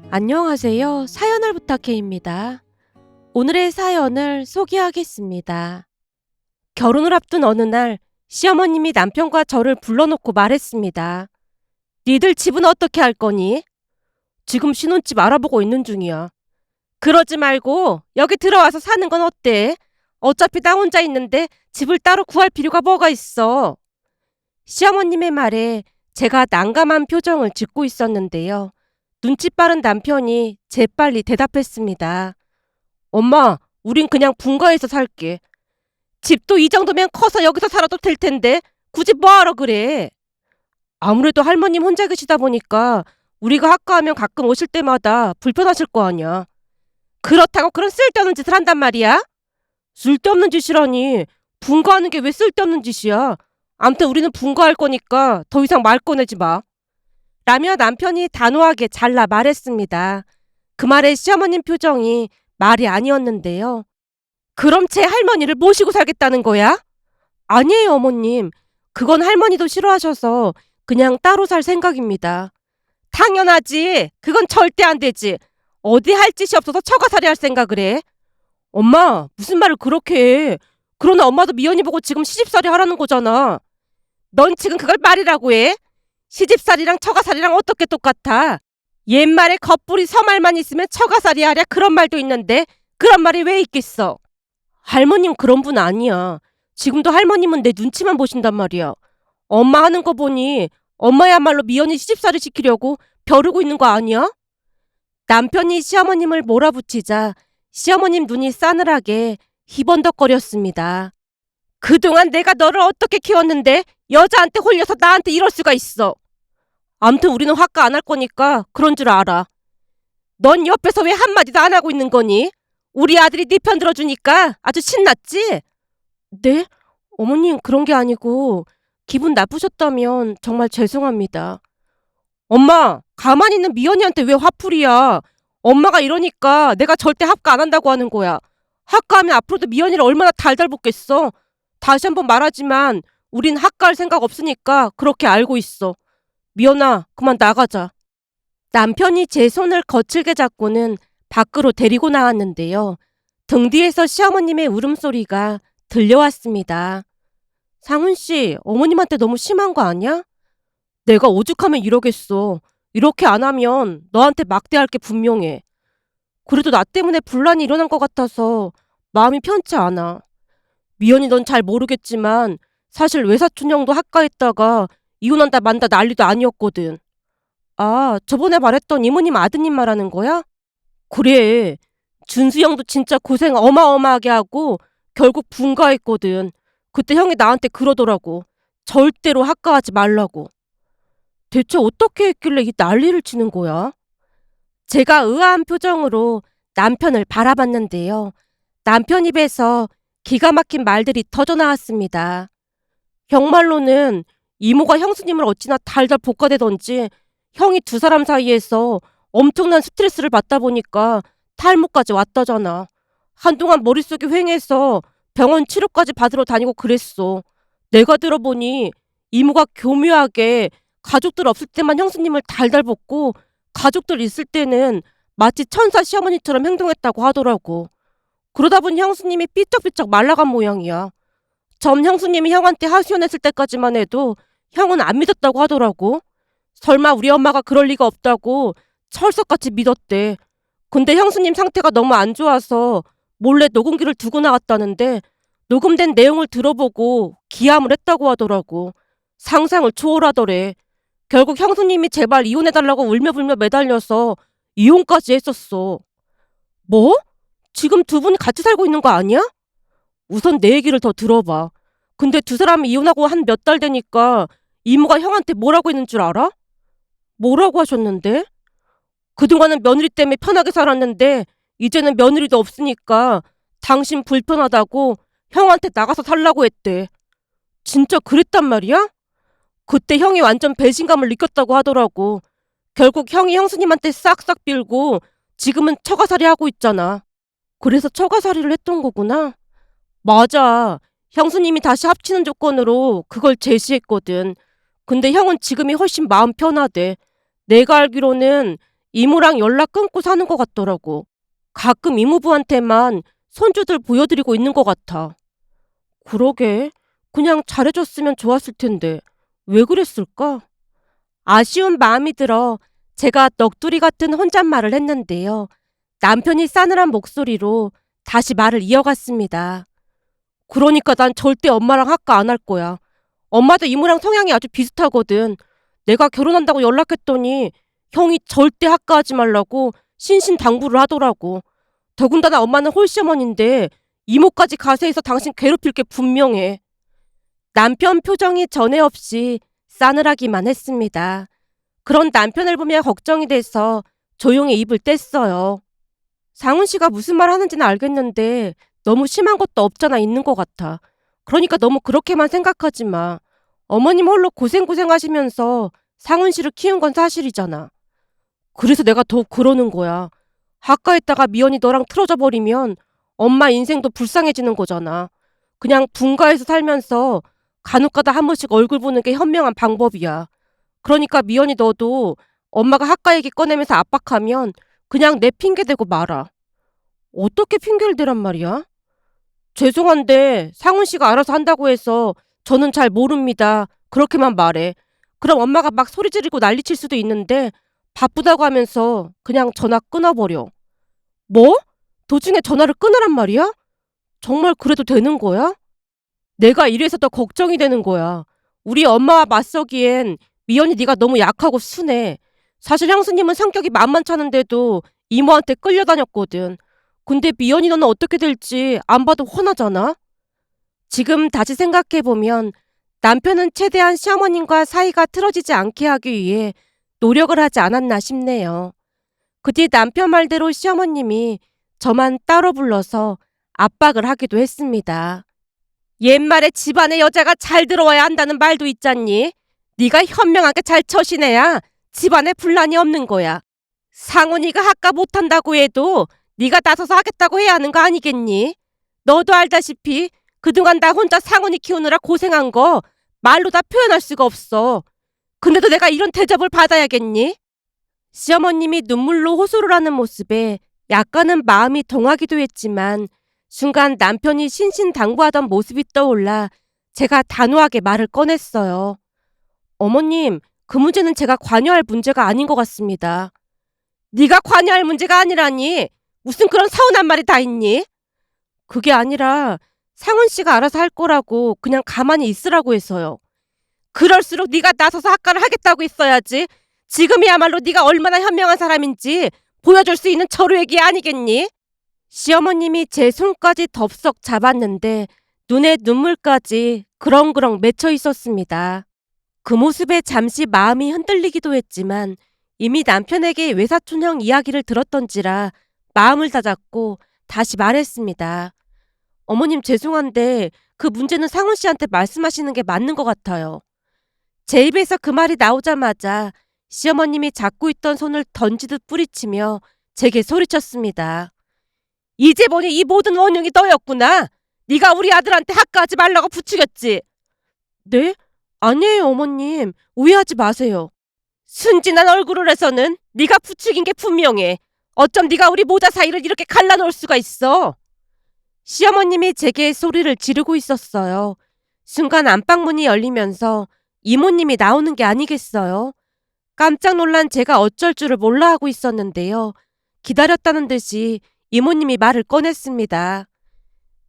안녕하세요. 사연을 부탁해입니다. 오늘의 사연을 소개하겠습니다. 결혼을 앞둔 어느 날 시어머님이 남편과 저를 불러놓고 말했습니다. 니들 집은 어떻게 할 거니? 지금 신혼집 알아보고 있는 중이야. 그러지 말고 여기 들어와서 사는 건 어때? 어차피 나 혼자 있는데 집을 따로 구할 필요가 뭐가 있어? 시어머님의 말에 제가 난감한 표정을 짓고 있었는데요. 눈치 빠른 남편이 재빨리 대답했습니다. 엄마, 우린 그냥 분가해서 살게. 집도 이 정도면 커서 여기서 살아도 될 텐데 굳이 뭐하러 그래? 아무래도 할머님 혼자 계시다 보니까 우리가 학가하면 가끔 오실 때마다 불편하실 거 아니야. 그렇다고 그런 쓸데없는 짓을 한단 말이야? 쓸데없는 짓이라니. 분가하는 게 왜 쓸데없는 짓이야? 암튼 우리는 분가할 거니까 더 이상 말 꺼내지 마. 라며 남편이 단호하게 잘라 말했습니다. 그 말에 시어머님 표정이 말이 아니었는데요. 그럼 제 할머니를 모시고 살겠다는 거야? 아니에요, 어머님. 그건 할머니도 싫어하셔서 그냥 따로 살 생각입니다. 당연하지. 그건 절대 안 되지. 어디 할 짓이 없어서 처가살이 할 생각을 해? 엄마, 무슨 말을 그렇게 해. 그러나 엄마도 미연이 보고 지금 시집살이 하라는 거잖아. 넌 지금 그걸 말이라고 해? 시집살이랑 처가살이랑 어떻게 똑같아? 옛말에 겉불이 서말만 있으면 처가살이 하랴 그런 말도 있는데 그런 말이 왜 있겠어? 할머님 그런 분 아니야. 지금도 할머님은 내 눈치만 보신단 말이야. 엄마 하는 거 보니 엄마야말로 미연이 시집살이 시키려고 벼르고 있는 거 아니야? 남편이 시어머님을 몰아붙이자 시어머님 눈이 싸늘하게 희번덕거렸습니다. 그동안 내가 너를 어떻게 키웠는데 여자한테 홀려서 나한테 이럴 수가 있어. 암튼 우리는 화가 안 할 거니까 그런 줄 알아. 넌 옆에서 왜 한마디도 안 하고 있는 거니? 우리 아들이 네 편 들어주니까 아주 신났지? 네? 어머님 그런 게 아니고 기분 나쁘셨다면 정말 죄송합니다. 엄마, 가만히 있는 미연이한테 왜 화풀이야? 엄마가 이러니까 내가 절대 합가 안 한다고 하는 거야. 합가하면 앞으로도 미연이를 얼마나 달달 볶겠어. 다시 한번 말하지만 우린 합가할 생각 없으니까 그렇게 알고 있어. 미연아, 그만 나가자. 남편이 제 손을 거칠게 잡고는 밖으로 데리고 나왔는데요. 등 뒤에서 시어머님의 울음소리가 들려왔습니다. 상훈 씨, 어머님한테 너무 심한 거 아니야? 내가 오죽하면 이러겠어. 이렇게 안 하면 너한테 막대할 게 분명해. 그래도 나 때문에 분란이 일어난 것 같아서 마음이 편치 않아. 미연이 넌 잘 모르겠지만 사실 외사촌 형도 학가했다가 이혼한다 만다 난리도 아니었거든. 아, 저번에 말했던 이모님 아드님 말하는 거야? 그래. 준수 형도 진짜 고생 어마어마하게 하고 결국 분가했거든. 그때 형이 나한테 그러더라고. 절대로 학가하지 말라고. 대체 어떻게 했길래 이 난리를 치는 거야? 제가 의아한 표정으로 남편을 바라봤는데요. 남편 입에서 기가 막힌 말들이 터져나왔습니다. 형말로는 이모가 형수님을 어찌나 달달 볶아대던지 형이 두 사람 사이에서 엄청난 스트레스를 받다 보니까 탈모까지 왔다잖아. 한동안 머릿속이 휑해서 병원 치료까지 받으러 다니고 그랬어. 내가 들어보니 이모가 교묘하게 가족들 없을 때만 형수님을 달달 볶고 가족들 있을 때는 마치 천사 시어머니처럼 행동했다고 하더라고. 그러다 보니 형수님이 삐쩍삐쩍 말라간 모양이야. 전 형수님이 형한테 하소연했을 때까지만 해도 형은 안 믿었다고 하더라고. 설마 우리 엄마가 그럴 리가 없다고 철석같이 믿었대. 근데 형수님 상태가 너무 안 좋아서 몰래 녹음기를 두고 나갔다는데 녹음된 내용을 들어보고 기함을 했다고 하더라고. 상상을 초월하더래. 결국 형수님이 제발 이혼해달라고 울며불며 매달려서 이혼까지 했었어. 뭐? 지금 두 분이 같이 살고 있는 거 아니야? 우선 내 얘기를 더 들어봐. 근데 두 사람이 이혼하고 한 몇 달 되니까 이모가 형한테 뭐라고 했는 줄 알아? 뭐라고 하셨는데? 그동안은 며느리 때문에 편하게 살았는데 이제는 며느리도 없으니까 당신 불편하다고 형한테 나가서 살라고 했대. 진짜 그랬단 말이야? 그때 형이 완전 배신감을 느꼈다고 하더라고. 결국 형이 형수님한테 싹싹 빌고 지금은 처가살이 하고 있잖아. 그래서 처가살이를 했던 거구나. 맞아. 형수님이 다시 합치는 조건으로 그걸 제시했거든. 근데 형은 지금이 훨씬 마음 편하대. 내가 알기로는 이모랑 연락 끊고 사는 것 같더라고. 가끔 이모부한테만 손주들 보여드리고 있는 것 같아. 그러게. 그냥 잘해줬으면 좋았을 텐데. 왜 그랬을까? 아쉬운 마음이 들어 제가 넋두리 같은 혼잣말을 했는데요. 남편이 싸늘한 목소리로 다시 말을 이어갔습니다. 그러니까 난 절대 엄마랑 학가 안 할 거야. 엄마도 이모랑 성향이 아주 비슷하거든. 내가 결혼한다고 연락했더니 형이 절대 학가하지 말라고 신신당부를 하더라고. 더군다나 엄마는 홀시어머니인데 이모까지 가세해서 당신 괴롭힐 게 분명해. 남편 표정이 전에 없이 싸늘하기만 했습니다. 그런 남편을 보며 걱정이 돼서 조용히 입을 뗐어요. 상훈 씨가 무슨 말 하는지는 알겠는데 너무 심한 것도 없잖아 있는 것 같아. 그러니까 너무 그렇게만 생각하지 마. 어머님 홀로 고생고생 하시면서 상훈 씨를 키운 건 사실이잖아. 그래서 내가 더 그러는 거야. 학가했다가 미연이 너랑 틀어져 버리면 엄마 인생도 불쌍해지는 거잖아. 그냥 분가해서 살면서 간혹가다 한 번씩 얼굴 보는 게 현명한 방법이야. 그러니까 미연이 너도 엄마가 학가 얘기 꺼내면서 압박하면 그냥 내 핑계 대고 말아. 어떻게 핑계를 대란 말이야? 죄송한데 상훈 씨가 알아서 한다고 해서 저는 잘 모릅니다. 그렇게만 말해. 그럼 엄마가 막 소리 지르고 난리칠 수도 있는데 바쁘다고 하면서 그냥 전화 끊어버려. 뭐? 도중에 전화를 끊으란 말이야? 정말 그래도 되는 거야? 내가 이래서 더 걱정이 되는 거야. 우리 엄마와 맞서기엔 미연이 네가 너무 약하고 순해. 사실 형수님은 성격이 만만찮은데도 이모한테 끌려다녔거든. 근데 미연이 너는 어떻게 될지 안 봐도 훤하잖아? 지금 다시 생각해보면 남편은 최대한 시어머님과 사이가 틀어지지 않게 하기 위해 노력을 하지 않았나 싶네요. 그 뒤 남편 말대로 시어머님이 저만 따로 불러서 압박을 하기도 했습니다. 옛말에 집안에 여자가 잘 들어와야 한다는 말도 있잖니. 네가 현명하게 잘 처신해야 집안에 분란이 없는 거야. 상훈이가 학가 못한다고 해도 네가 나서서 하겠다고 해야 하는 거 아니겠니? 너도 알다시피 그동안 나 혼자 상훈이 키우느라 고생한 거 말로 다 표현할 수가 없어. 근데도 내가 이런 대접을 받아야겠니? 시어머님이 눈물로 호소를 하는 모습에 약간은 마음이 동하기도 했지만 순간 남편이 신신당부하던 모습이 떠올라 제가 단호하게 말을 꺼냈어요. 어머님, 그 문제는 제가 관여할 문제가 아닌 것 같습니다. 네가 관여할 문제가 아니라니. 무슨 그런 서운한 말이 다 있니? 그게 아니라 상훈 씨가 알아서 할 거라고 그냥 가만히 있으라고 해서요. 그럴수록 네가 나서서 학가를 하겠다고 했어야지. 지금이야말로 네가 얼마나 현명한 사람인지 보여줄 수 있는 절호의 기 아니겠니? 시어머님이 제 손까지 덥석 잡았는데 눈에 눈물까지 그렁그렁 맺혀 있었습니다. 그 모습에 잠시 마음이 흔들리기도 했지만 이미 남편에게 외사촌형 이야기를 들었던지라 마음을 다잡고 다시 말했습니다. 어머님 죄송한데 그 문제는 상훈 씨한테 말씀하시는 게 맞는 것 같아요. 제 입에서 그 말이 나오자마자 시어머님이 잡고 있던 손을 던지듯 뿌리치며 제게 소리쳤습니다. 이제 보니 이 모든 원흉이 너였구나. 네가 우리 아들한테 학가하지 말라고 부추겼지. 네? 아니에요 어머님. 오해하지 마세요. 순진한 얼굴을 해서는 네가 부추긴 게 분명해. 어쩜 네가 우리 모자 사이를 이렇게 갈라놓을 수가 있어. 시어머님이 제게 소리를 지르고 있었어요. 순간 안방문이 열리면서 이모님이 나오는 게 아니겠어요. 깜짝 놀란 제가 어쩔 줄을 몰라 하고 있었는데요. 기다렸다는 듯이 이모님이 말을 꺼냈습니다.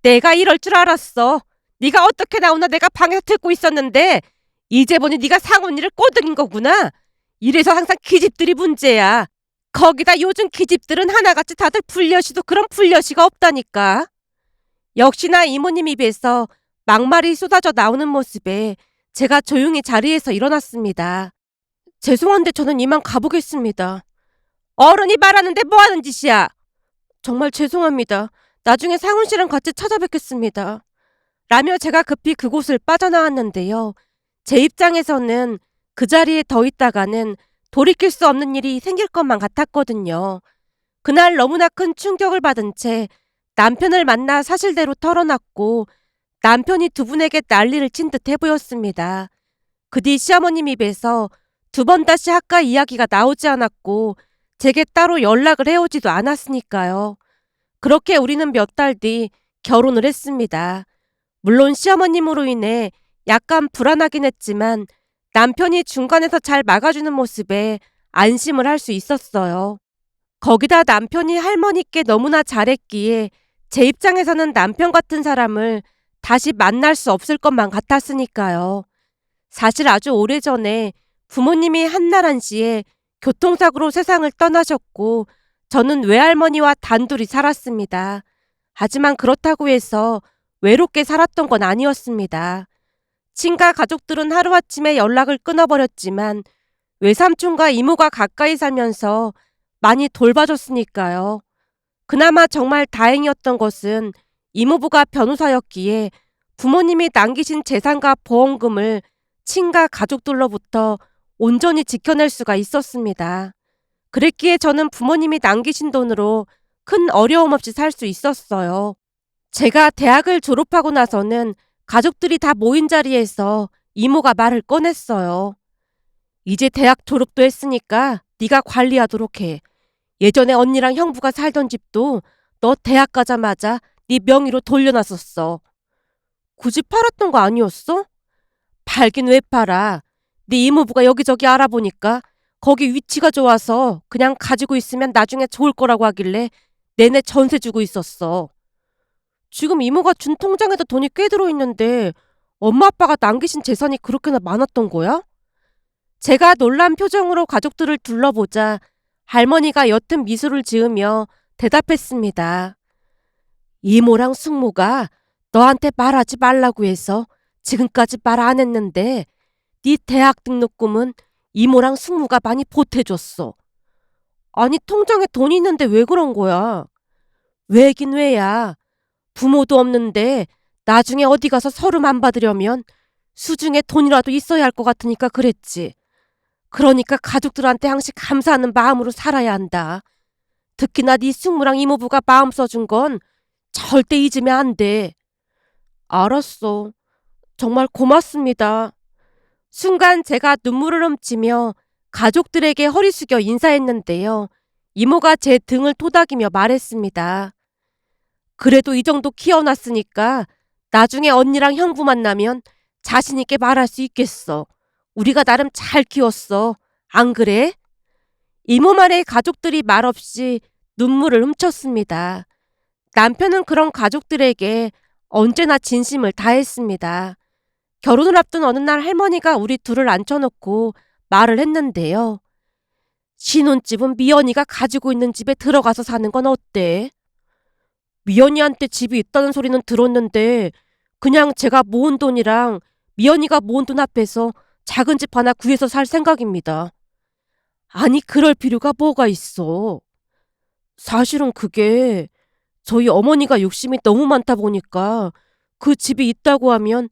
내가 이럴 줄 알았어. 네가 어떻게 나오나 내가 방에서 듣고 있었는데 이제 보니 네가 상훈이를 꼬드긴 거구나. 이래서 항상 기집들이 문제야. 거기다 요즘 기집들은 하나같이 다들 불려시도 그런 불려시가 없다니까. 역시나 이모님 입에서 막말이 쏟아져 나오는 모습에 제가 조용히 자리에서 일어났습니다. 죄송한데 저는 이만 가보겠습니다. 어른이 말하는데 뭐하는 짓이야? 정말 죄송합니다. 나중에 상훈 씨랑 같이 찾아뵙겠습니다. 라며 제가 급히 그곳을 빠져나왔는데요. 제 입장에서는 그 자리에 더 있다가는 돌이킬 수 없는 일이 생길 것만 같았거든요. 그날 너무나 큰 충격을 받은 채 남편을 만나 사실대로 털어놨고 남편이 두 분에게 난리를 친 듯 해보였습니다. 그 뒤 시어머님 입에서 두 번 다시 학가 이야기가 나오지 않았고 제게 따로 연락을 해오지도 않았으니까요. 그렇게 우리는 몇 달 뒤 결혼을 했습니다. 물론 시어머님으로 인해 약간 불안하긴 했지만 남편이 중간에서 잘 막아주는 모습에 안심을 할 수 있었어요. 거기다 남편이 할머니께 너무나 잘했기에 제 입장에서는 남편 같은 사람을 다시 만날 수 없을 것만 같았으니까요. 사실 아주 오래전에 부모님이 한날1시에 교통사고로 세상을 떠나셨고 저는 외할머니와 단둘이 살았습니다. 하지만 그렇다고 해서 외롭게 살았던 건 아니었습니다. 친가 가족들은 하루아침에 연락을 끊어버렸지만 외삼촌과 이모가 가까이 살면서 많이 돌봐줬으니까요. 그나마 정말 다행이었던 것은 이모부가 변호사였기에 부모님이 남기신 재산과 보험금을 친가 가족들로부터 온전히 지켜낼 수가 있었습니다. 그랬기에 저는 부모님이 남기신 돈으로 큰 어려움 없이 살 수 있었어요. 제가 대학을 졸업하고 나서는 가족들이 다 모인 자리에서 이모가 말을 꺼냈어요. 이제 대학 졸업도 했으니까 네가 관리하도록 해. 예전에 언니랑 형부가 살던 집도 너 대학 가자마자 네 명의로 돌려놨었어. 굳이 팔았던 거 아니었어? 팔긴 왜 팔아. 네 이모부가 여기저기 알아보니까 거기 위치가 좋아서 그냥 가지고 있으면 나중에 좋을 거라고 하길래 내내 전세 주고 있었어. 지금 이모가 준 통장에도 돈이 꽤 들어있는데 엄마 아빠가 남기신 재산이 그렇게나 많았던 거야? 제가 놀란 표정으로 가족들을 둘러보자 할머니가 옅은 미소를 지으며 대답했습니다. 이모랑 숙모가 너한테 말하지 말라고 해서 지금까지 말 안 했는데 네 대학 등록금은 이모랑 숙모가 많이 보태줬어. 아니 통장에 돈이 있는데 왜 그런 거야? 왜긴 왜야. 부모도 없는데 나중에 어디 가서 서름 안 받으려면 수중에 돈이라도 있어야 할 것 같으니까 그랬지. 그러니까 가족들한테 항상 감사하는 마음으로 살아야 한다. 특히나 네 숙모랑 이모부가 마음 써준 건 절대 잊으면 안 돼. 알았어. 정말 고맙습니다. 순간 제가 눈물을 훔치며 가족들에게 허리 숙여 인사했는데요. 이모가 제 등을 토닥이며 말했습니다. 그래도 이 정도 키워놨으니까 나중에 언니랑 형부 만나면 자신 있게 말할 수 있겠어. 우리가 나름 잘 키웠어. 안 그래? 이모 말에 가족들이 말없이 눈물을 훔쳤습니다. 남편은 그런 가족들에게 언제나 진심을 다했습니다. 결혼을 앞둔 어느 날 할머니가 우리 둘을 앉혀놓고 말을 했는데요. 신혼집은 미연이가 가지고 있는 집에 들어가서 사는 건 어때? 미연이한테 집이 있다는 소리는 들었는데 그냥 제가 모은 돈이랑 미연이가 모은 돈 합해서 작은 집 하나 구해서 살 생각입니다. 아니 그럴 필요가 뭐가 있어. 사실은 그게 저희 어머니가 욕심이 너무 많다 보니까 그 집이 있다고 하면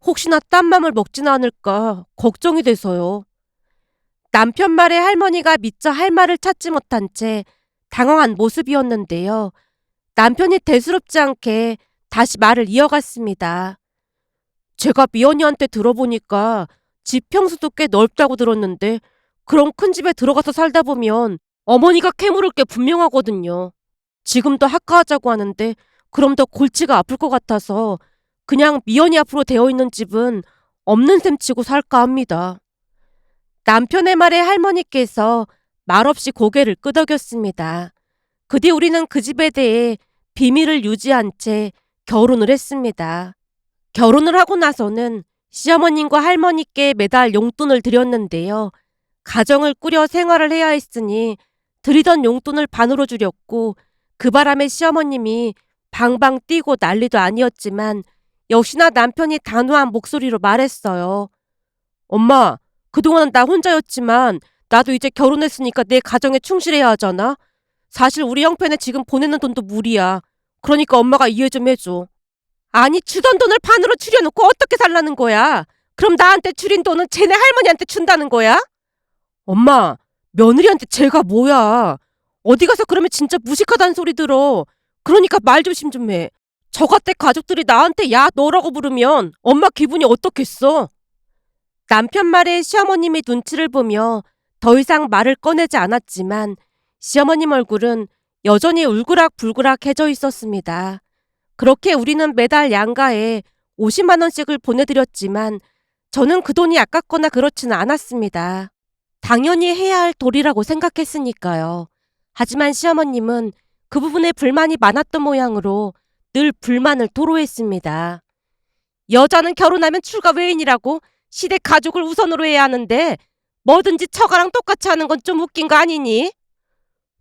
혹시나 딴 맘을 먹지는 않을까 걱정이 돼서요. 남편 말에 할머니가 미처 할 말을 찾지 못한 채 당황한 모습이었는데요. 남편이 대수롭지 않게 다시 말을 이어갔습니다. 제가 미연이한테 들어보니까 집 평수도 꽤 넓다고 들었는데 그런 큰 집에 들어가서 살다 보면 어머니가 캐물을 게 분명하거든요. 지금도 학가하자고 하는데 그럼 더 골치가 아플 것 같아서 그냥 미연이 앞으로 되어 있는 집은 없는 셈 치고 살까 합니다. 남편의 말에 할머니께서 말없이 고개를 끄덕였습니다. 그 뒤 우리는 그 집에 대해 비밀을 유지한 채 결혼을 했습니다. 결혼을 하고 나서는 시어머님과 할머니께 매달 용돈을 드렸는데요. 가정을 꾸려 생활을 해야 했으니 드리던 용돈을 반으로 줄였고 그 바람에 시어머님이 방방 뛰고 난리도 아니었지만 역시나 남편이 단호한 목소리로 말했어요. 엄마, 그동안은 나 혼자였지만 나도 이제 결혼했으니까 내 가정에 충실해야 하잖아. 사실 우리 형편에 지금 보내는 돈도 무리야. 그러니까 엄마가 이해 좀 해줘. 아니 주던 돈을 반으로 줄여놓고 어떻게 살라는 거야? 그럼 나한테 줄인 돈은 쟤네 할머니한테 준다는 거야? 엄마, 며느리한테 쟤가 뭐야? 어디 가서 그러면 진짜 무식하다는 소리 들어. 그러니까 말 조심 좀 해. 저같애 가족들이 나한테 야 너라고 부르면 엄마 기분이 어떻겠어? 남편 말에 시어머님이 눈치를 보며 더 이상 말을 꺼내지 않았지만 시어머님 얼굴은 여전히 울그락불그락해져 있었습니다. 그렇게 우리는 매달 양가에 50만 원씩을 보내드렸지만 저는 그 돈이 아깝거나 그렇지는 않았습니다. 당연히 해야 할 도리라고 생각했으니까요. 하지만 시어머님은 그 부분에 불만이 많았던 모양으로 늘 불만을 토로했습니다. 여자는 결혼하면 출가 외인이라고 시댁 가족을 우선으로 해야 하는데 뭐든지 처가랑 똑같이 하는 건 좀 웃긴 거 아니니?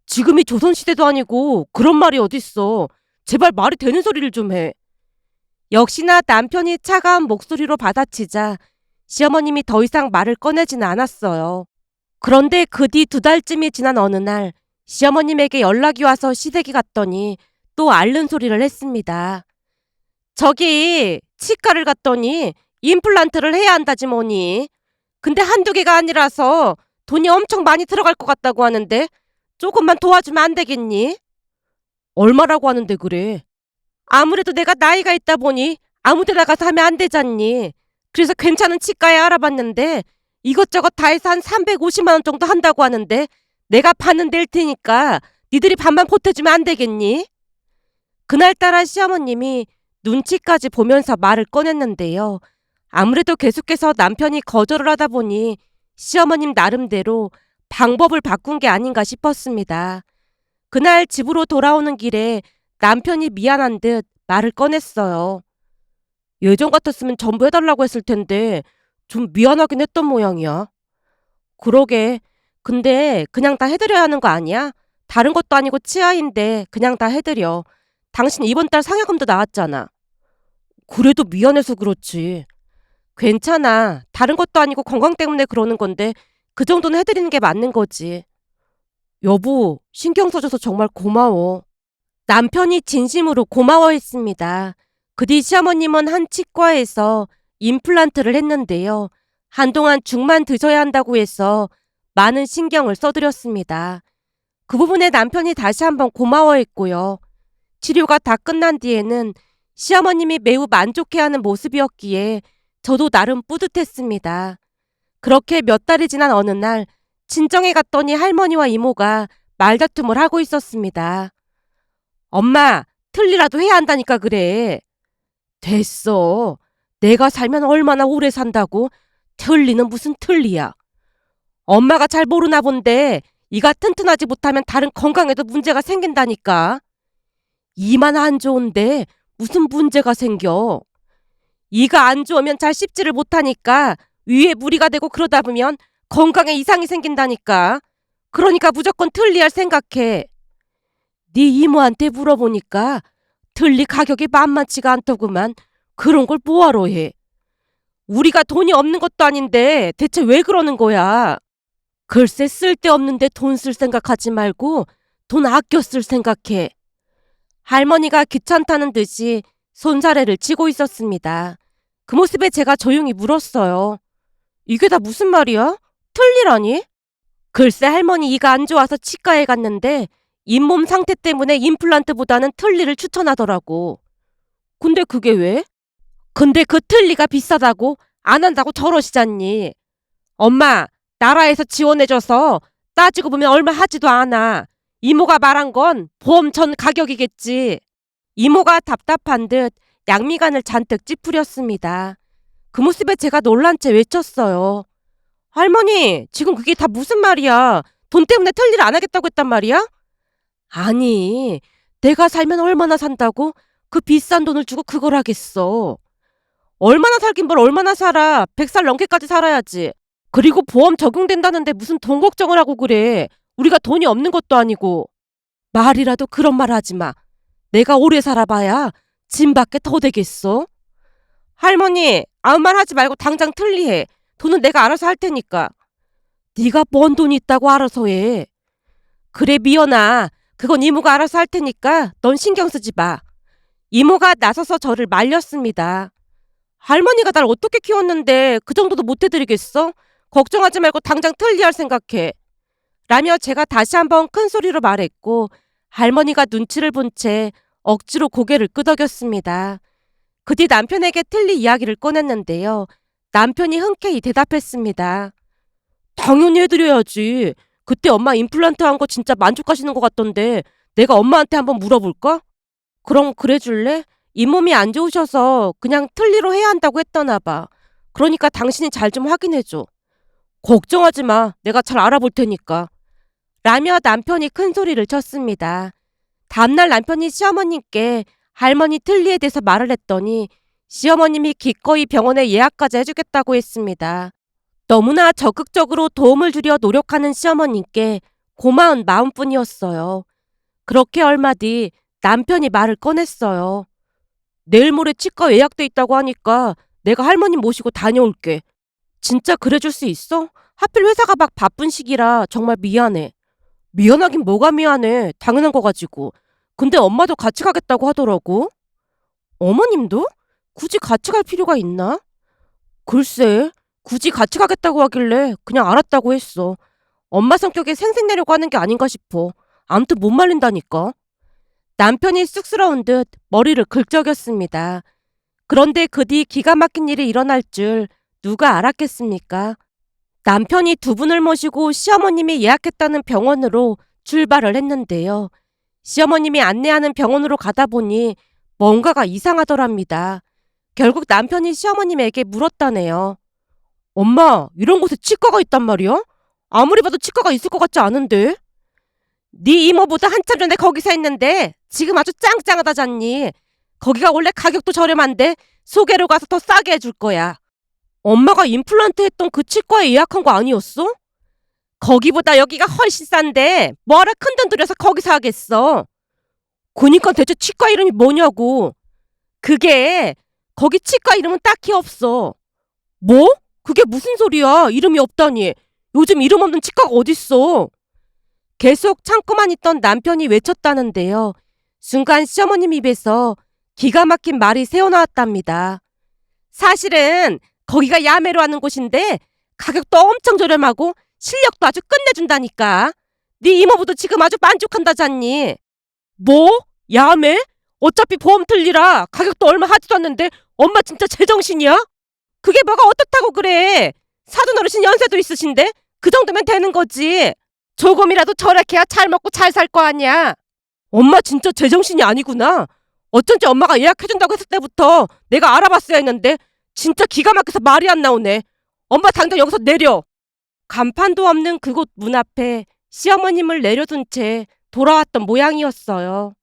지금이 조선시대도 아니고 그런 말이 어딨어. 제발 말이 되는 소리를 좀 해. 역시나 남편이 차가운 목소리로 받아치자 시어머님이 더 이상 말을 꺼내지는 않았어요. 그런데 그 뒤 2달쯤이 지난 어느 날 시어머님에게 연락이 와서 시댁에 갔더니 또 앓는 소리를 했습니다. 저기 치과를 갔더니 임플란트를 해야 한다지 뭐니. 근데 한두 개가 아니라서 돈이 엄청 많이 들어갈 것 같다고 하는데 조금만 도와주면 안 되겠니? 얼마라고 하는데 그래? 아무래도 내가 나이가 있다 보니 아무 데나 가서 하면 안 되잖니. 그래서 괜찮은 치과에 알아봤는데 이것저것 다 해서 한 350만 원 정도 한다고 하는데 내가 반은 낼 테니까 니들이 반만 보태주면 안 되겠니? 그날따라 시어머님이 눈치까지 보면서 말을 꺼냈는데요. 아무래도 계속해서 남편이 거절을 하다 보니 시어머님 나름대로 방법을 바꾼 게 아닌가 싶었습니다. 그날 집으로 돌아오는 길에 남편이 미안한 듯 말을 꺼냈어요. 예전 같았으면 전부 해달라고 했을 텐데 좀 미안하긴 했던 모양이야. 그러게. 근데 그냥 다 해드려야 하는 거 아니야? 다른 것도 아니고 치아인데 그냥 다 해드려. 당신 이번 달 상여금도 나왔잖아. 그래도 미안해서 그렇지. 괜찮아. 다른 것도 아니고 건강 때문에 그러는 건데 그 정도는 해드리는 게 맞는 거지. 여보, 신경 써줘서 정말 고마워. 남편이 진심으로 고마워했습니다. 그 뒤 시어머님은 한 치과에서 임플란트를 했는데요. 한동안 죽만 드셔야 한다고 해서 많은 신경을 써드렸습니다. 그 부분에 남편이 다시 한번 고마워했고요. 치료가 다 끝난 뒤에는 시어머님이 매우 만족해하는 모습이었기에 저도 나름 뿌듯했습니다. 그렇게 몇 달이 지난 어느 날 친정에 갔더니 할머니와 이모가 말다툼을 하고 있었습니다. 엄마, 틀리라도 해야 한다니까 그래. 됐어. 내가 살면 얼마나 오래 산다고. 틀리는 무슨 틀리야. 엄마가 잘 모르나 본데 이가 튼튼하지 못하면 다른 건강에도 문제가 생긴다니까. 이만 안 좋은데 무슨 문제가 생겨. 이가 안 좋으면 잘 씹지를 못하니까 위에 무리가 되고 그러다 보면 건강에 이상이 생긴다니까. 그러니까 무조건 틀리할 생각해. 네 이모한테 물어보니까 틀리 가격이 만만치가 않더구만. 그런 걸 뭐하러 해. 우리가 돈이 없는 것도 아닌데 대체 왜 그러는 거야. 글쎄 쓸데없는데 돈 쓸 생각하지 말고 돈 아껴 쓸 생각해. 할머니가 귀찮다는 듯이 손사래를 치고 있었습니다. 그 모습에 제가 조용히 물었어요. 이게 다 무슨 말이야? 틀리라니? 글쎄 할머니 이가 안 좋아서 치과에 갔는데 잇몸 상태 때문에 임플란트보다는 틀니를 추천하더라고. 근데 그게 왜? 근데 그 틀니가 비싸다고 안 한다고 저러시잖니. 엄마, 나라에서 지원해줘서 따지고 보면 얼마 하지도 않아. 이모가 말한 건 보험 전 가격이겠지. 이모가 답답한 듯 양미간을 잔뜩 찌푸렸습니다. 그 모습에 제가 놀란 채 외쳤어요. 할머니, 지금 그게 다 무슨 말이야? 돈 때문에 틀니를 안 하겠다고 했단 말이야? 아니, 내가 살면 얼마나 산다고 그 비싼 돈을 주고 그걸 하겠어. 얼마나 살긴 뭘 얼마나 살아. 100살 넘게까지 살아야지. 그리고 보험 적용된다는데 무슨 돈 걱정을 하고 그래. 우리가 돈이 없는 것도 아니고. 말이라도 그런 말 하지 마. 내가 오래 살아봐야 짐밖에 더 되겠어. 할머니, 아무 말 하지 말고 당장 틀리해. 돈은 내가 알아서 할 테니까. 네가 뭔 돈 있다고 알아서 해. 그래 미연아. 그건 이모가 알아서 할 테니까 넌 신경 쓰지 마. 이모가 나서서 저를 말렸습니다. 할머니가 날 어떻게 키웠는데 그 정도도 못 해드리겠어? 걱정하지 말고 당장 틀리할 생각해. 라며 제가 다시 한번 큰 소리로 말했고 할머니가 눈치를 본 채 억지로 고개를 끄덕였습니다. 그 뒤 남편에게 틀리 이야기를 꺼냈는데요. 남편이 흔쾌히 대답했습니다. 당연히 해드려야지. 그때 엄마 임플란트 한 거 진짜 만족하시는 것 같던데 내가 엄마한테 한번 물어볼까? 그럼 그래 줄래? 잇몸이 안 좋으셔서 그냥 틀니로 해야 한다고 했더나 봐. 그러니까 당신이 잘 좀 확인해 줘. 걱정하지 마. 내가 잘 알아볼 테니까. 라며 남편이 큰 소리를 쳤습니다. 다음날 남편이 시어머님께 할머니 틀니에 대해서 말을 했더니 시어머님이 기꺼이 병원에 예약까지 해주겠다고 했습니다. 너무나 적극적으로 도움을 주려 노력하는 시어머님께 고마운 마음뿐이었어요. 그렇게 얼마 뒤 남편이 말을 꺼냈어요. 내일 모레 치과 예약돼 있다고 하니까 내가 할머니 모시고 다녀올게. 진짜 그래줄 수 있어? 하필 회사가 막 바쁜 시기라 정말 미안해. 미안하긴 뭐가 미안해. 당연한 거 가지고. 근데 엄마도 같이 가겠다고 하더라고. 어머님도? 굳이 같이 갈 필요가 있나? 글쎄, 굳이 같이 가겠다고 하길래 그냥 알았다고 했어. 엄마 성격에 생색내려고 하는 게 아닌가 싶어. 아무튼 못 말린다니까. 남편이 쑥스러운 듯 머리를 긁적였습니다. 그런데 그 뒤 기가 막힌 일이 일어날 줄 누가 알았겠습니까? 남편이 두 분을 모시고 시어머님이 예약했다는 병원으로 출발을 했는데요. 시어머님이 안내하는 병원으로 가다 보니 뭔가가 이상하더랍니다. 결국 남편이 시어머님에게 물었다네요. 엄마, 이런 곳에 치과가 있단 말이야? 아무리 봐도 치과가 있을 것 같지 않은데? 네 이모보다 한참 전에 거기서 했는데 지금 아주 짱짱하다잖니. 거기가 원래 가격도 저렴한데 소개로 가서 더 싸게 해줄 거야. 엄마가 임플란트 했던 그 치과에 예약한 거 아니었어? 거기보다 여기가 훨씬 싼데 뭐하러 큰돈 들여서 거기서 하겠어. 그니까 대체 치과 이름이 뭐냐고. 그게 거기 치과 이름은 딱히 없어. 뭐? 그게 무슨 소리야. 이름이 없다니. 요즘 이름 없는 치과가 어딨어. 계속 참고만 있던 남편이 외쳤다는데요. 순간 시어머님 입에서 기가 막힌 말이 새어나왔답니다. 사실은 거기가 야매로 하는 곳인데 가격도 엄청 저렴하고 실력도 아주 끝내준다니까. 네 이모부도 지금 아주 만족한다잖니. 뭐? 야매? 어차피 보험 틀리라 가격도 얼마 하지도 않는데 엄마 진짜 제정신이야? 그게 뭐가 어떻다고 그래. 사돈 어르신 연세도 있으신데 그 정도면 되는 거지. 조금이라도 절약해야 잘 먹고 잘 살 거 아니야. 엄마 진짜 제정신이 아니구나. 어쩐지 엄마가 예약해준다고 했을 때부터 내가 알아봤어야 했는데 진짜 기가 막혀서 말이 안 나오네. 엄마 당장 여기서 내려. 간판도 없는 그곳 문 앞에 시어머님을 내려둔 채 돌아왔던 모양이었어요.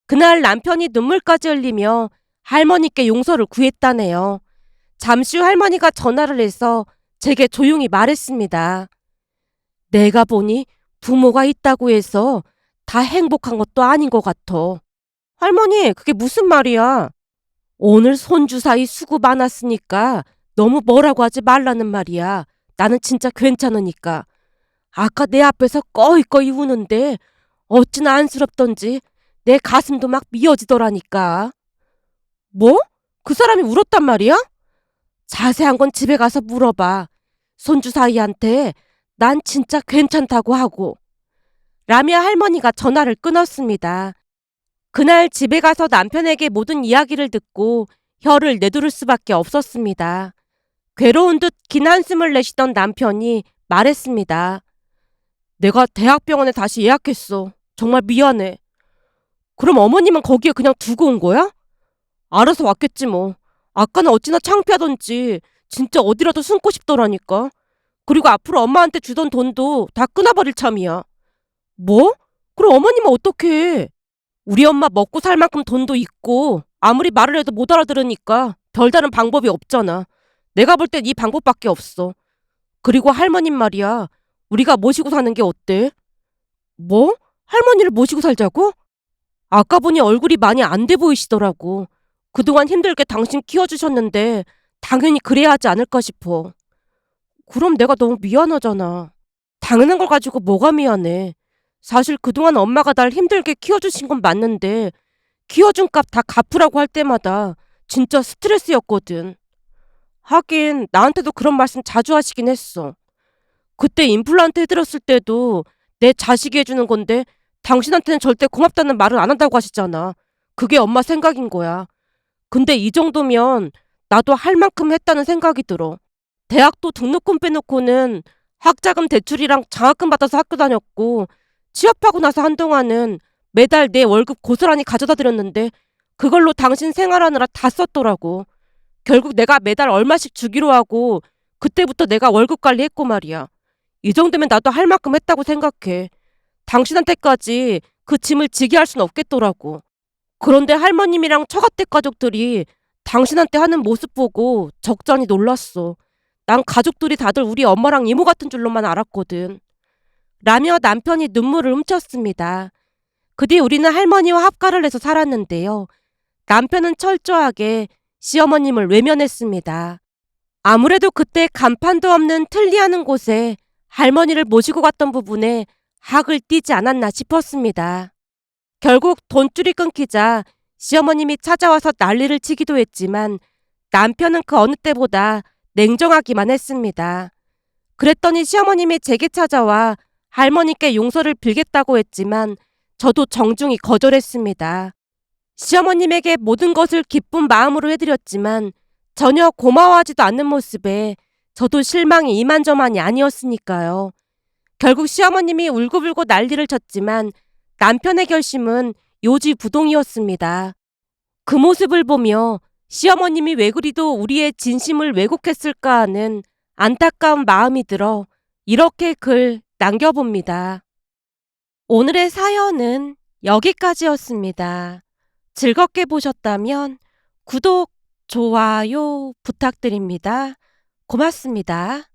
그날 남편이 눈물까지 흘리며 할머니께 용서를 구했다네요. 잠시 후 할머니가 전화를 해서 제게 조용히 말했습니다. 내가 보니 부모가 있다고 해서 다 행복한 것도 아닌 것 같아. 할머니, 그게 무슨 말이야? 오늘 손주 사이 수고 많았으니까 너무 뭐라고 하지 말라는 말이야. 나는 진짜 괜찮으니까. 아까 내 앞에서 꺼이꺼이 우는데 어찌나 안쓰럽던지 내 가슴도 막 미어지더라니까. 뭐? 그 사람이 울었단 말이야? 자세한 건 집에 가서 물어봐. 손주 사이한테 난 진짜 괜찮다고 하고. 라며 할머니가 전화를 끊었습니다. 그날 집에 가서 남편에게 모든 이야기를 듣고 혀를 내두를 수밖에 없었습니다. 괴로운 듯 긴 한숨을 내쉬던 남편이 말했습니다. 내가 대학병원에 다시 예약했어. 정말 미안해. 그럼 어머님은 거기에 그냥 두고 온 거야? 알아서 왔겠지 뭐. 아까는 어찌나 창피하던지 진짜 어디라도 숨고 싶더라니까. 그리고 앞으로 엄마한테 주던 돈도 다 끊어버릴 참이야. 뭐? 그럼 어머님은 어떡해? 우리 엄마 먹고 살 만큼 돈도 있고 아무리 말을 해도 못 알아들으니까 별다른 방법이 없잖아. 내가 볼 땐 이 방법밖에 없어. 그리고 할머님 말이야. 우리가 모시고 사는 게 어때? 뭐? 할머니를 모시고 살자고? 아까 보니 얼굴이 많이 안 돼 보이시더라고. 그동안 힘들게 당신 키워주셨는데 당연히 그래야 하지 않을까 싶어. 그럼 내가 너무 미안하잖아. 당연한 걸 가지고 뭐가 미안해. 사실 그동안 엄마가 날 힘들게 키워주신 건 맞는데 키워준 값 다 갚으라고 할 때마다 진짜 스트레스였거든. 하긴 나한테도 그런 말씀 자주 하시긴 했어. 그때 임플란트 해드렸을 때도 내 자식이 해주는 건데 당신한테는 절대 고맙다는 말을 안 한다고 하시잖아. 그게 엄마 생각인 거야. 근데 이 정도면 나도 할 만큼 했다는 생각이 들어. 대학도 등록금 빼놓고는 학자금 대출이랑 장학금 받아서 학교 다녔고, 취업하고 나서 한동안은 매달 내 월급 고스란히 가져다 드렸는데 그걸로 당신 생활하느라 다 썼더라고. 결국 내가 매달 얼마씩 주기로 하고 그때부터 내가 월급 관리했고 말이야. 이 정도면 나도 할 만큼 했다고 생각해. 당신한테까지 그 짐을 지게 할 순 없겠더라고. 그런데 할머님이랑 처가댁 가족들이 당신한테 하는 모습 보고 적잖이 놀랐어. 난 가족들이 다들 우리 엄마랑 이모 같은 줄로만 알았거든. 라며 남편이 눈물을 훔쳤습니다. 그 뒤 우리는 할머니와 합가를 해서 살았는데요. 남편은 철저하게 시어머님을 외면했습니다. 아무래도 그때 간판도 없는 틀리하는 곳에 할머니를 모시고 갔던 부분에 학을 띠지 않았나 싶었습니다. 결국 돈줄이 끊기자 시어머님이 찾아와서 난리를 치기도 했지만 남편은 그 어느 때보다 냉정하기만 했습니다. 그랬더니 시어머님이 제게 찾아와 할머니께 용서를 빌겠다고 했지만 저도 정중히 거절했습니다. 시어머님에게 모든 것을 기쁜 마음으로 해드렸지만 전혀 고마워하지도 않는 모습에 저도 실망이 이만저만이 아니었으니까요. 결국 시어머님이 울고불고 난리를 쳤지만 남편의 결심은 요지부동이었습니다. 그 모습을 보며 시어머님이 왜 그리도 우리의 진심을 왜곡했을까 하는 안타까운 마음이 들어 이렇게 글 남겨봅니다. 오늘의 사연은 여기까지였습니다. 즐겁게 보셨다면 구독, 좋아요 부탁드립니다. 고맙습니다.